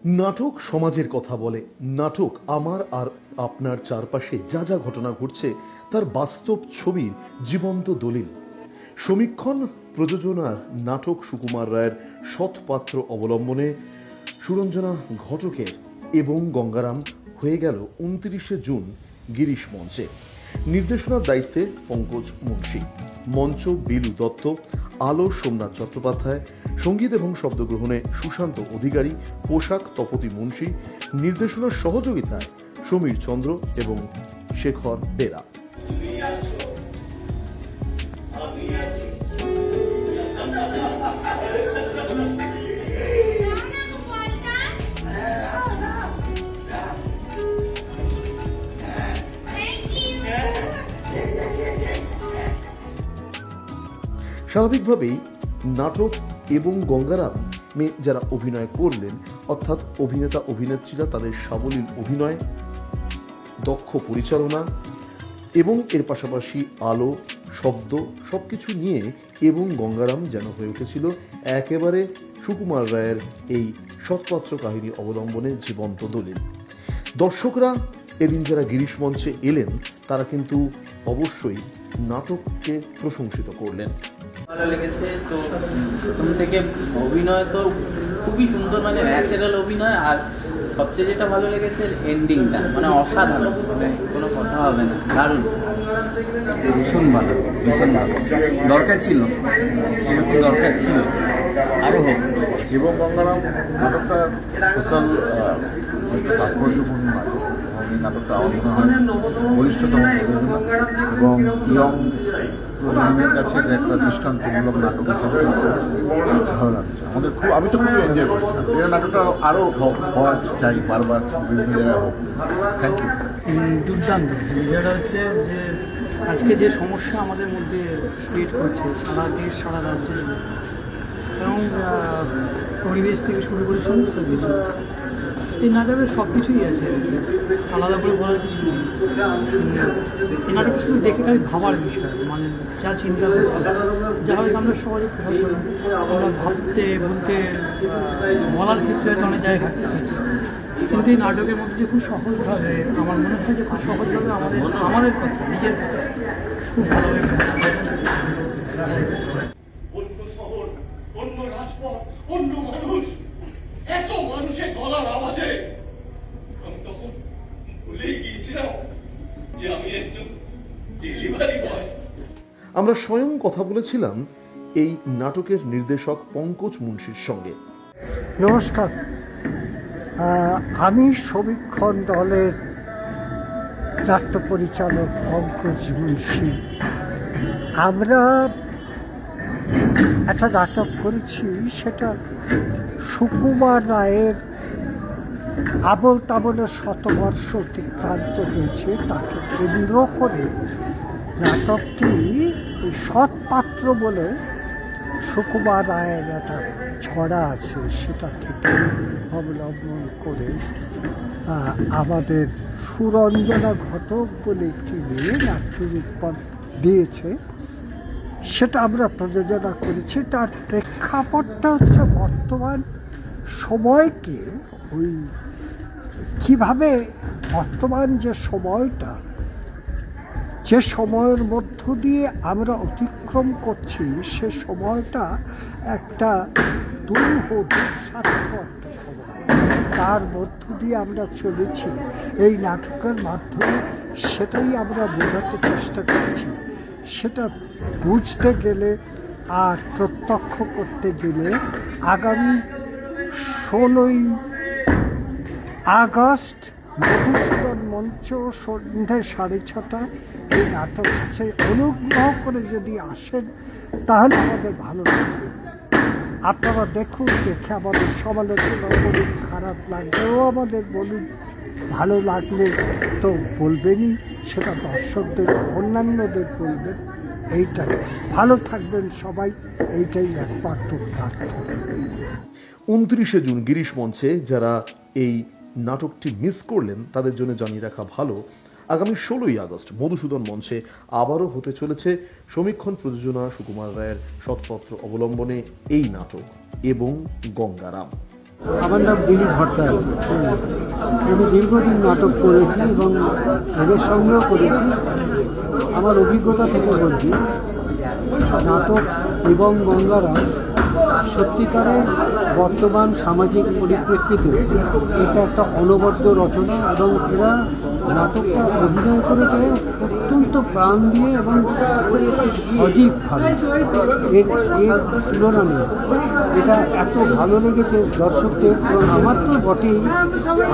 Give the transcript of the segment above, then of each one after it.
নাটক সমাজের কথা বলে। নাটক আমার আর আপনার চারপাশে যা যা ঘটনা ঘটছে তার বাস্তব ছবির জীবন্ত দলিল। সমীক্ষণ প্রযোজনার নাটক সুকুমার রায়ের সৎপাত্র অবলম্বনে সুরঞ্জনা ঘটকের এবং গঙ্গারাম হয়ে গেল 29শে জুন গিরিশ মঞ্চে। নির্দেশনার দায়িত্বে পঙ্কজ মুন্সী, মঞ্চ বিলু দত্ত, আলো সোমনাথ চট্টোপাধ্যায়, সঙ্গীত এবং শব্দগ্রহণে সুশান্ত অধিকারী, পোশাক তপতি মুন্সী, নির্দেশনার সহযোগিতায় সমীর চন্দ্র এবং শেখর বেরা। স্বাভাবিকভাবেই নাটক এবং গঙ্গারামে যারা অভিনয় করলেন, অর্থাৎ অভিনেতা অভিনেত্রীরা, তাদের সাবলীল অভিনয়, দক্ষ পরিচালনা এবং এর পাশাপাশি আলো শব্দ সবকিছু নিয়ে এবং গঙ্গারাম যেন হয়ে উঠেছিল একেবারে সুকুমার রায়ের এই সৎপাত্র কাহিনী অবলম্বনে জীবন্ত দলিল। দর্শকরা এদিন যারা গিরিশ মঞ্চে এলেন তারা কিন্তু অবশ্যই নাটককে প্রশংসিত করলেন। ভালো লেগেছে। তো প্রথম থেকে অভিনয় তো খুবই সুন্দর, মানে ন্যাচারাল অভিনয়। আর সবচেয়ে যেটা ভালো লেগেছে এন্ডিংটা, মানে অসাধারণ, মানে কোনো কথা হবে না, দারুণ, ভীষণ ভালো, ভীষণ ভালো। দরকার ছিল, সেরকম দরকার ছিল, আরও হোক। এবং গঙ্গারাম নাটকটা সোশ্যাল তাৎপর্যপূর্ণ নাটক, এবং এই নাটকটা আমার মনে হয় বলিষ্ঠতম এবং ইয়ং প্রজন্মের কাছে একটা দৃষ্টান্তমূলক নাটক হিসেবে ভালো লাগছে আমাদের। আমি তো খুবই এনজয় করেছিলাম। এই নাটকটা আরও হওয়া চাই, বারবার বিভিন্ন জায়গায় হোক। Thank you. দুর্দান্ত। যেটা হচ্ছে যে আজকে যে সমস্যা আমাদের মধ্যে ক্রিয়েট করছে সারা দেশ সারা রাজ্য জুড়ে, এবং পরিবেশ থেকে শুরু করে সমস্ত কিছু, এই নাটকের সব কিছুই আছে, আলাদা করে বলার কিছু নেই। এই নাটকটা শুধু দেখে খালি ভাবার বিষয়, মানে যা চিন্তা করছে, যা হয়তো আমরা সহজে প্রশাসন আমরা ভাবতে বলতে বলার ক্ষেত্রে হয়তো অনেক জায়গায় ঘাটতে পারছি, কিন্তু এই নাটকের মধ্যে যে খুব সহজভাবে, আমার মনে হয় যে খুব সহজভাবে আমাদের কথা, নিজের কথা খুব ভালোভাবে অন্য শহর, অন্য রাজপথ, অন্য মানুষ, এত মানুষের গলার আওয়াজে আমি তখন ভুলেই গিয়েছিলাম যে আমি একজন ডেলিভারি বয়। আমরা স্বয়ং কথা বলেছিলাম এই নাটকের নির্দেশক পঙ্কজ মুন্সীর সঙ্গে। নমস্কার, আমি সমীক্ষণ দলের নাট্য পরিচালক পঙ্কজ মুন্সী। আমরা একটা নাটক করেছি, সেটা সুকুমার রায়ের আবোল তাবোলের শতবর্ষ অতিক্রান্ত হয়েছে, তাকে কেন্দ্র করে নাটকটি সৎপাত্র বলে সুকুমার রায়ের একটা ছড়া আছে, সেটা থেকে অবলম্বন করে আমাদের সুরঞ্জনা ঘটক বলে একটি মেয়ে নাট্যরূপণ দিয়েছে, সেটা আমরা প্রযোজনা করেছি। তার প্রেক্ষাপটটা হচ্ছে বর্তমান সময়কে, ওই কীভাবে বর্তমান যে সময়টা, যে সময়ের মধ্য দিয়ে আমরা অতিক্রম করছি, সে সময়টা একটা দুরূহ দুঃসাধ্য একটা সময়, তার মধ্য দিয়ে আমরা চলেছি। এই নাটকের মাধ্যমে সেটাই আমরা বোঝাতে চেষ্টা করছি। সেটা বুঝতে গেলে আর প্রত্যক্ষ করতে গেলে আগামী 16ই আগস্ট মধুসূদন মঞ্চ সন্ধ্যে 6:30 এই নাটক আছে। অনুগ্রহ করে যদি আসেন তাহলে আমাদের ভালো লাগবে। আপনারা দেখুন, দেখে আমাদের সমালোচনা বলুন, খারাপ লাগলেও আমাদের বলুন, ভালো লাগলে তো বলবেনই, সেটা দর্শকদের অন্যান্যদের বলবেন। এইটাই, ভালো থাকবেন সবাই, এইটাই একমাত্র প্রার্থনা। 29শে জুন গিরিশ মঞ্চে যারা এই নাটকটি মিস করলেন তাদের জন্য জানিয়ে রাখা ভালো, আগামী 16ই আগস্ট মধুসূদন মঞ্চে আবারও হতে চলেছে সমীক্ষণ প্রযোজনা সুকুমার রায়ের সৎপত্র অবলম্বনে এই নাটক এবং গঙ্গারাম। আমার নাম দিলীপ ভট্টাচার্য। আমি দীর্ঘদিন নাটক করেছি এবং এদের সঙ্গেও করেছি। আমার অভিজ্ঞতা থেকে বলছি, নাটক এবং গঙ্গারাম সত্যিকারের বর্তমান সামাজিক পরিপ্রেক্ষিতে এটা একটা অনবদ্য রচনা এবং এরা নাটকটা অভিনয় করেছে অত্যন্ত প্রাণ দিয়ে এবং সজীবভাবে। এর তুলনা নেই। এটা এত ভালো লেগেছে দর্শকদের, এবং আমার তো বটেই।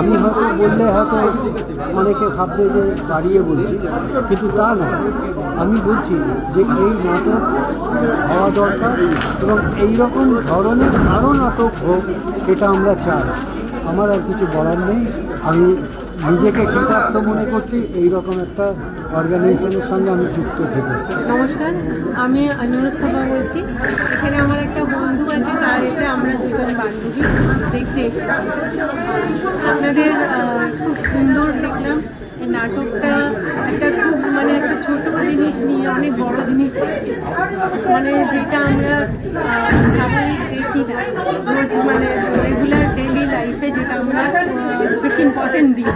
আমি হয়তো বললে হয়তো অনেকে ভাববে যে বাড়িয়ে বলছি, কিন্তু তা না। আমি বলছি যে এই নাটক হওয়া দরকার এবং এই রকম ধরনের আরও নাটক হোক, এটা আমরা চাই। আমার আর কিছু বলার নেই। আমি নিজেকে কৃতার্থ মনে করছি এই রকম একটা অর্গানাইজেশনের সঙ্গে আমি যুক্ত থেকে। নমস্কার, আমি অনুরাগ সাহা বলছি। এখানে আমার একটা বন্ধু আছে, তার এতে আমরা দুজন বান্ধবী দেখতে এসেছি। আপনাদের খুব সুন্দর দেখলাম। এই নাটকটা একটা খুব একটা ছোট জিনিস নিয়ে অনেক বড় জিনিস দেখিয়েছে। যেটা আমরা স্বাভাবিক দেখি না, রোজ রেগুলার ডেইলি লাইফে যেটা আমরা বেশি ইম্পর্টেন্ট দিই।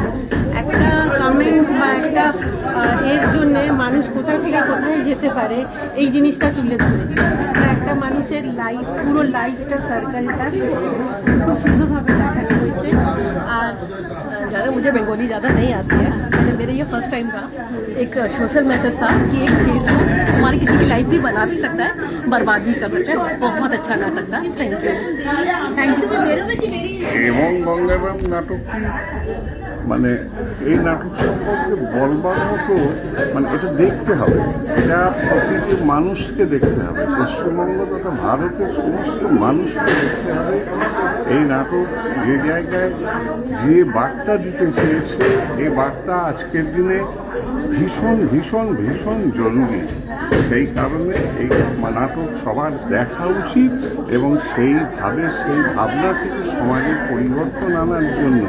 একটা কমেন্ট বা একটা এর জন্যে মানুষ কোথা থেকে কোথায় যেতে পারে, এই জিনিসটা তুলে ধরেছে। একটা মানুষের লাইফ, পুরো লাইফটা, সার্কেলটা খুব সুন্দরভাবে দেখানো হয়েছে। আর ज़्यादा मुझे बंगाली ज़्यादा नहीं आती है, मेरा ये फर्स्ट टाइम था। एक सोशल मैसेज था कि एक फेसबुक हमारी किसी की लाइफ भी बना भी सकता है, बर्बाद भी कर सकता है। बहुत अच्छा नाटक था। Thank you. এবং গঙ্গারাম নাটকটি এই নাটক সম্পর্কে বলবার মতো এটা দেখতে হবে। এটা প্রতিটি মানুষকে দেখতে হবে, পশ্চিমবঙ্গ তথা ভারতের সমস্ত মানুষকে দেখতে হবে। এই নাটক যে জায়গায় যে বার্তা দিতে চেয়েছে, এই বার্তা আজকের দিনে ভীষণ ভীষণ ভীষণ জরুরি। সেই কারণে এই নাটক সবার দেখা উচিত এবং সেই ভাবনা থেকে সমাজের পরিবর্তন আনার জন্য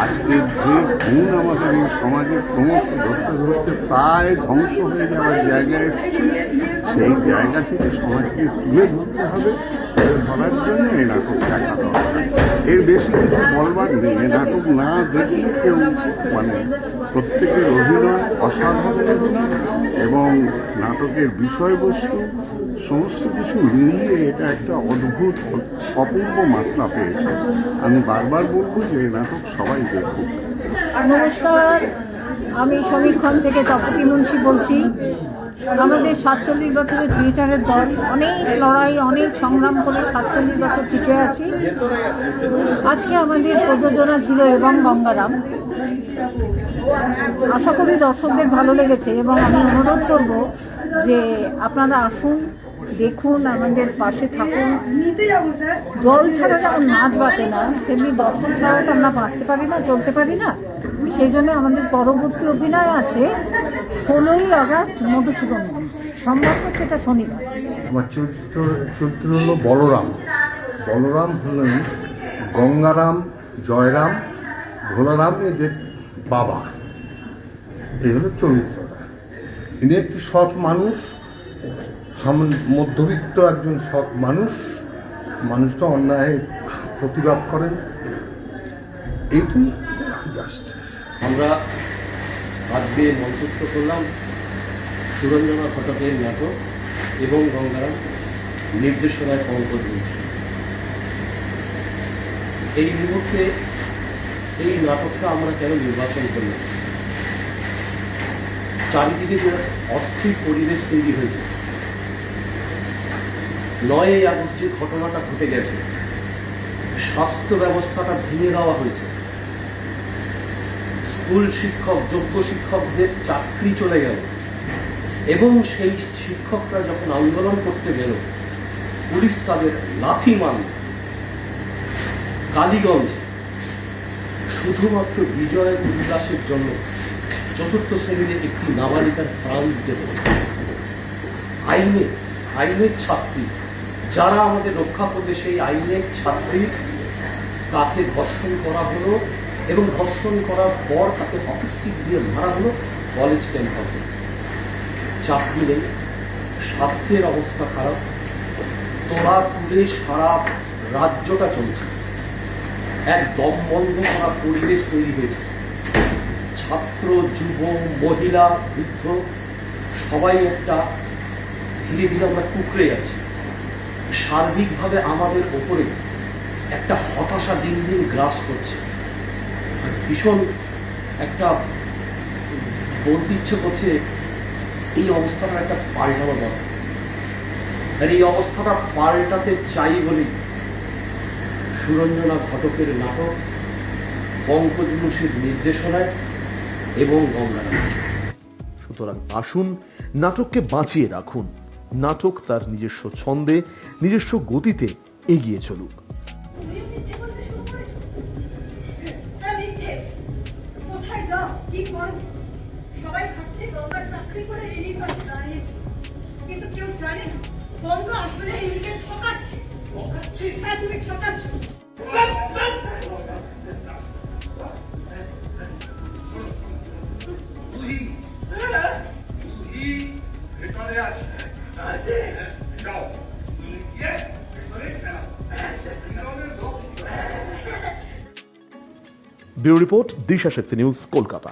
আজকের যে গুণ আমাদের এই সমাজে ক্রমশ ধরতে ধরতে প্রায় ধ্বংস হয়ে যাওয়ার জায়গায় এসেছে, সেই জায়গা থেকে সমাজকে তুলে ধরতে হবে। তুলে ধরার জন্য এই নাটক দেখাতে হবে। এর বেশি কিছু বলবার নেই। এই নাটক না দেখলে কেউ প্রত্যেকের অভিনয় অসাধারণ অভিনয় এবং নাটকের বিষয়বস্তু সমস্ত কিছু মিলিয়ে এটা একটা অদ্ভুত অপূর্ব মাত্রা পেয়েছে। আমি বারবার বলবো যে এই নাটক সবাই দেখুক। নমস্কার, আমি সমীক্ষণ থেকে তপতি মুন্সি বলছি। আমাদের 47 বছরের থিয়েটারের দল অনেক লড়াই, অনেক সংগ্রাম করে 47 বছর টিকে আছি। আজকে আমাদের প্রযোজনা ছিল এবং গঙ্গারাম। আশা করি দর্শকদের ভালো লেগেছে এবং আমি অনুরোধ করব যে আপনারা আসুন, দেখুন, আমাদের পাশে থাকুন। জল ছাড়া যেমন মাছ বাঁচে না, তেমনি দর্শন ছাড়া তো আমরা বাঁচতে পারি না, চলতে পারি না। সেই জন্য আমাদের পরবর্তী অভিনয় আছে 16ই আগস্ট মধুসূদন মঞ্চে, সম্ভবত সেটা শনিবার। আমার চরিত্র হলো বলরাম। বলরাম হলেন গঙ্গারাম, জয়রাম, ভোলারাম এদের বাবা। এই হলো চরিত্রটা। ইনি একটি সৎ মানুষ, মধ্যবিত্ত একজন সৎ মানুষ। মানুষটা অন্যায় প্রতিবাদ করেন। এইটাই জাস্ট। আমরা আজকে মঞ্চস্থ করলাম সুরঞ্জনা ঘটকের নাটক এবং গঙ্গারাম, নির্দেশনায় পঙ্কজ মিশ্র। এই মুহূর্তে এই নাটকটা আমরা কেন নির্বাচন করলাম? চারিদিকে যে অস্থির পরিবেশ তৈরি হয়েছে, 9ই আগস্ট যে ঘটনাটা ঘটে গেছে, স্বাস্থ্য ব্যবস্থাটা ভেঙে দেওয়া হয়েছে, স্কুল শিক্ষক, যোগ্য শিক্ষকদের চাকরি চলে গেল এবং সেই শিক্ষকরা যখন আন্দোলন করতে গেল, পুলিশ তাদের লাথি মারল। কালীগঞ্জ শুধুমাত্র বিজয় উল্লাসের জন্য 4র্থ শ্রেণীর একটি নাবালিকার প্রাণ দিতে হল। আইনের ছাত্রী, যারা আমাদের রক্ষা করবে, সেই আইনের ছাত্রী, তাকে ধর্ষণ করা হলো এবং ধর্ষণ করার পর তাকে হকি স্টিক দিয়ে মারা হলো কলেজ ক্যাম্পাসে। চাকরি নেই, স্বাস্থ্যের অবস্থা খারাপ, তোরা তুলে সারা রাজ্যটা চলছে। এক দম বন্ধ করা পরিবেশ তৈরি হয়েছে। ছাত্র, যুব, মহিলা, বৃদ্ধ সবাই একটা ধীরে ধীরে আমরা কুঁকড়ে যাচ্ছি। সার্বিকভাবে আমাদের ওপরে একটা হতাশা দিন দিন গ্রাস করছে। আর ভীষণ একটা বলতে ইচ্ছে করছে এই অবস্থাটা একটা পাল্টানো দরকার। আর এই অবস্থাটা পাল্টাতে চাই বলেই সুরঞ্জনা ঘটকের নাটক, পঙ্কজ মুশির নির্দেশনায় এবং গঙ্গা নাটক। সুতরাং আসুন নাটককে বাঁচিয়ে রাখুন। নাটক তার নিজস্ব ছন্দে, নিজস্ব গতিতে এগিয়ে চলুক। কোথায় যাও, কি করো? সবাই ভাবছে গঙ্গা চাকরি করে রিলিফ পাশে দাঁড়িয়েছে, কিন্তু কেউ জানে না গঙ্গা আসলে রিলিফকে ঠকাচ্ছে। হ্যাঁ, তুমি ঠকাচ্ছ। ব্যুরো রিপোর্ট, দিশা শক্তি নিউজ, কলকাতা।